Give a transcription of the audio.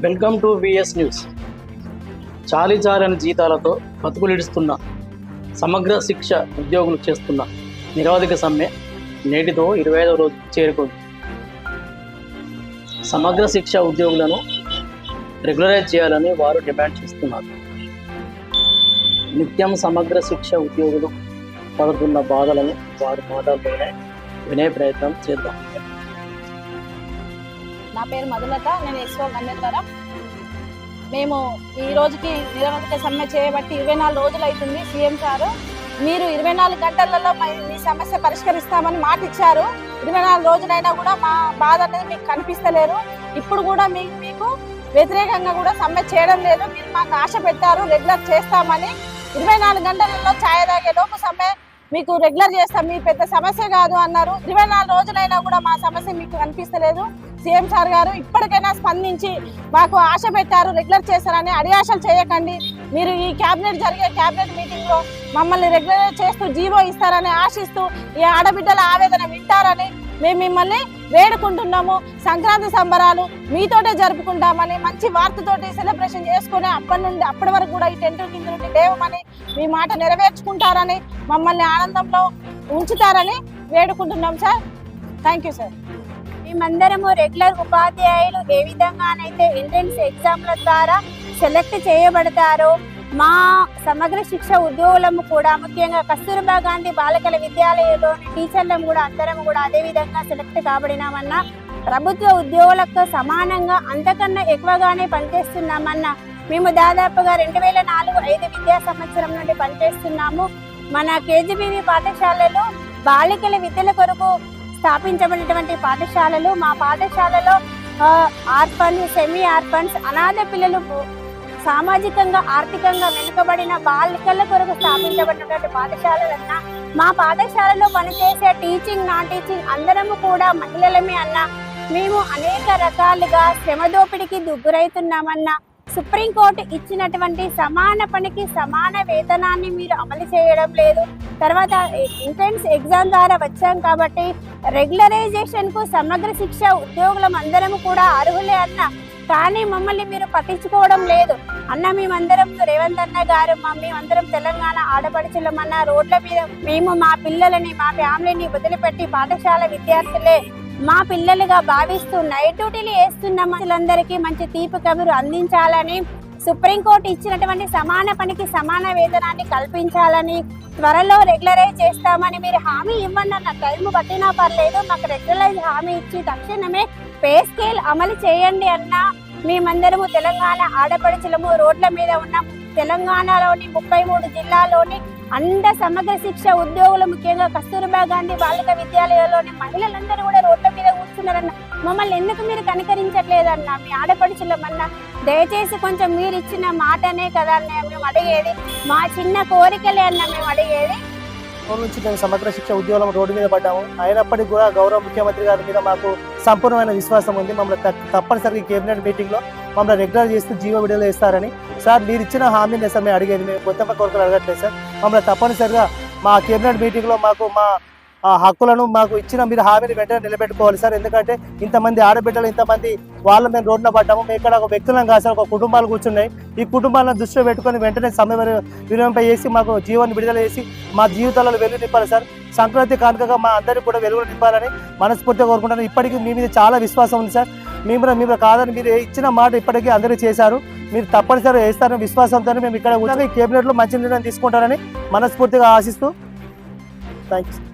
Welcome to VS news. చాలీచాలని జీతాలతో బతుకులిడుస్తున్న సమగ్ర శిక్ష ఉద్యోగులు చేస్తున్న నిరవధిక సమ్మె నేటితో 25వ రోజు చేరుకుంది. సమగ్ర శిక్ష ఉద్యోగులను రెగ్యులరైజ్ చేయాలని వారు డిమాండ్ చేస్తున్నారు. నిత్యం సమగ్ర శిక్ష ఉద్యోగులు పడుతున్న బాధలను వారి మాటల్లోనే వినే ప్రయత్నం చేద్దాం. నా పేరు మధులత, నేను ఎస్ఓ గన్నేతరం. మేము ఈ రోజుకి నిరవధిక సమ్మె చేయబట్టి 24 రోజులు అవుతుంది. సీఎం సారు మీరు 24 గంటలలో మీ సమస్య పరిష్కరిస్తామని మాట ఇచ్చారు. 24 రోజులైనా కూడా మా బాధ అనేది మీకు కనిపిస్తలేదు. ఇప్పుడు కూడా మీకు వ్యతిరేకంగా కూడా సమ్మె చేయడం లేదు. మీరు మాకు ఆశ పెట్టారు రెగ్యులర్ చేస్తామని. 24 గంటలలో ఛాయ తాగే లోపు సమ్మె మీకు రెగ్యులర్ చేస్తాం, మీ పెద్ద సమస్య కాదు అన్నారు. 24 రోజులైనా కూడా మా సమస్య మీకు కనిపిస్తలేదు. సీఎం సార్ గారు ఇప్పటికైనా స్పందించి మాకు ఆశ పెట్టారు రెగ్యులర్ చేస్తారని అడియాశలు చేయకండి. మీరు ఈ క్యాబినెట్ మీటింగ్ లో మమ్మల్ని రెగ్యులర్ చేస్తూ జీవో ఇస్తారని ఆశిస్తూ ఈ ఆడబిడ్డల ఆవేదన వింటారని మేము మిమ్మల్ని వేడుకుంటున్నాము. సంక్రాంతి సంబరాలు మీతోటే జరుపుకుంటామని మంచి వార్తతోటి సెలబ్రేషన్ చేసుకుని అప్పటి వరకు కూడా ఈ టెంట్ కింద నుండి లేవమని మీ మాట నెరవేర్చుకుంటారని మమ్మల్ని ఆనందంలో ఉంచుతారని వేడుకుంటున్నాం సార్. Thank you sir. మేమందరము రెగ్యులర్ ఉపాధ్యాయులు ఏ విధంగానైతే ఎంట్రన్స్ ఎగ్జామ్ల ద్వారా సెలెక్ట్ చేయబడతారో మా సమగ్ర శిక్ష ఉద్యోగులము కూడా ముఖ్యంగా కస్తూర్బా గాంధీ బాలికల విద్యాలయంలోని టీచర్లను కూడా అందరం కూడా అదే విధంగా సెలెక్ట్ కాబడినామన్నా, ప్రభుత్వ ఉద్యోగులకు సమానంగా అంతకన్నా ఎక్కువగానే పనిచేస్తున్నామన్నా. మేము దాదాపుగా 2004-05 విద్యా సంవత్సరం నుండి పనిచేస్తున్నాము. మన కేజీబీవీ పాఠశాలలో బాలికల విద్యల కొరకు స్థాపించబడినటువంటి పాఠశాలలు. మా పాఠశాలలో ఆర్ఫన్, సెమీ ఆర్ఫన్స్, అనాథ పిల్లలు, సామాజికంగా ఆర్థికంగా వెనుకబడిన బాలికల కొరకు స్థాపించబడినటువంటి పాఠశాలలన్నా, మా పాఠశాలలో పనిచేసే టీచింగ్ నాన్ టీచింగ్ అందరము కూడా మహిళలమే అన్నా. మేము అనేక రకాలుగా శ్రమ దోపిడికి గురవుతున్నామన్నా. సుప్రీంకోర్టు ఇచ్చినటువంటి సమాన పనికి సమాన వేతనాన్ని మీరు అమలు చేయడం లేదు. తర్వాత ఎంట్రన్స్ ఎగ్జామ్ ద్వారా వచ్చాం కాబట్టి రెగ్యులరైజేషన్ కు సమగ్ర శిక్ష ఉద్యోగులం అందరం కూడా అర్హులే అన్న, కానీ మమ్మల్ని మీరు పట్టించుకోవడం లేదు అన్న. మేమందరం రేవంత్ అన్న గారు మేమందరం తెలంగాణ ఆడపడుచులమన్న రోడ్ల మీద మేము మా పిల్లలని మా ఫ్యామిలీని వదిలిపెట్టి పాఠశాల విద్యార్థులే మా పిల్లలుగా భావిస్తూ నైట్ డ్యూటీలు వేస్తున్న మనుషులందరికీ మంచి తీపి కబురు అందించాలని, సుప్రీంకోర్టు ఇచ్చినటువంటి సమాన పనికి సమాన వేతనాన్ని కల్పించాలని, త్వరలో రెగ్యులరైజ్ చేస్తామని మీరు హామీ ఇవ్వండి అన్న. టైం పట్టినా పర్లేదు, మాకు రెగ్యులరైజ్ హామీ ఇచ్చి తక్షణమే పే స్కేల్ అమలు చేయండి అన్న. మేమందరము తెలంగాణ ఆడపడుచులము రోడ్ల మీద ఉన్నాం. తెలంగాణలోని 33 జిల్లాల్లోని సమగ్ర శిక్ష ఉద్యోగులు ముఖ్యంగా కస్తూర్బా గాంధీ బాలిక విద్యాలయంలోని మహిళలందరూ కూడా రోడ్ల మీద కూర్చున్నారన్న. మమ్మల్ని ఎందుకు మీరు కనికరించట్లేదన్నా? మీ ఆడపడుచులమన్నా దయచేసి కొంచెం మీరు ఇచ్చిన మాటనే కదా అన్న మేము అడిగేది, మా చిన్న కోరికలే అన్న మేము అడిగేది. నుంచి మేము సమగ్ర శిక్ష ఉద్యోగం రోడ్డు మీద పడ్డాము. అయినప్పటికీ కూడా గౌరవ ముఖ్యమంత్రి గారి మీద మాకు సంపూర్ణమైన విశ్వాసం ఉంది. మమ్మల్ని తప్పనిసరిగా కేబినెట్ మీటింగ్ లో మమ్మల్ని రెగ్యులర్ చేస్తూ జీవో విడుదల చేస్తారని. సార్ మీరు ఇచ్చిన హామీని సార్ మేము అడిగేది, మేము కొత్త కోరికలు అడగట్లేదు సార్. మమ్మల్ని తప్పనిసరిగా మా కేబినెట్ మీటింగ్ లో మాకు మా హక్కులను మాకు ఇచ్చిన మీరు హామీని వెంటనే నిలబెట్టుకోవాలి సార్. ఎందుకంటే ఇంతమంది ఆడబిడ్డలు ఇంతమంది వాళ్ళు మేము రోడ్డున పడ్డాము. మేము ఇక్కడ ఒక వ్యక్తులను కాదు సార్, ఒక కుటుంబాలు కూర్చున్నాయి. ఈ కుటుంబాలను దృష్టిలో పెట్టుకొని వెంటనే సమ్మె వినియోగంపై చేసి మాకు జీవాన్ని విడుదల చేసి మా జీవితాలలో వెలుగు నింపాలి సార్. సంక్రాంతి కానుకగా మా అందరికీ కూడా వెలుగులు నింపాలని మనస్ఫూర్తిగా కోరుకుంటాను. ఇప్పటికీ మీ మీద చాలా విశ్వాసం ఉంది సార్. మేము కాదని మీరు ఇచ్చిన మాట ఇప్పటికీ అందరూ చేశారు. మీరు తప్పనిసరిగా వేస్తారని విశ్వాసంతో మేము ఇక్కడ కేబినెట్లో మంచి నిర్ణయం తీసుకుంటారని మనస్ఫూర్తిగా ఆశిస్తూ థ్యాంక్ యూ.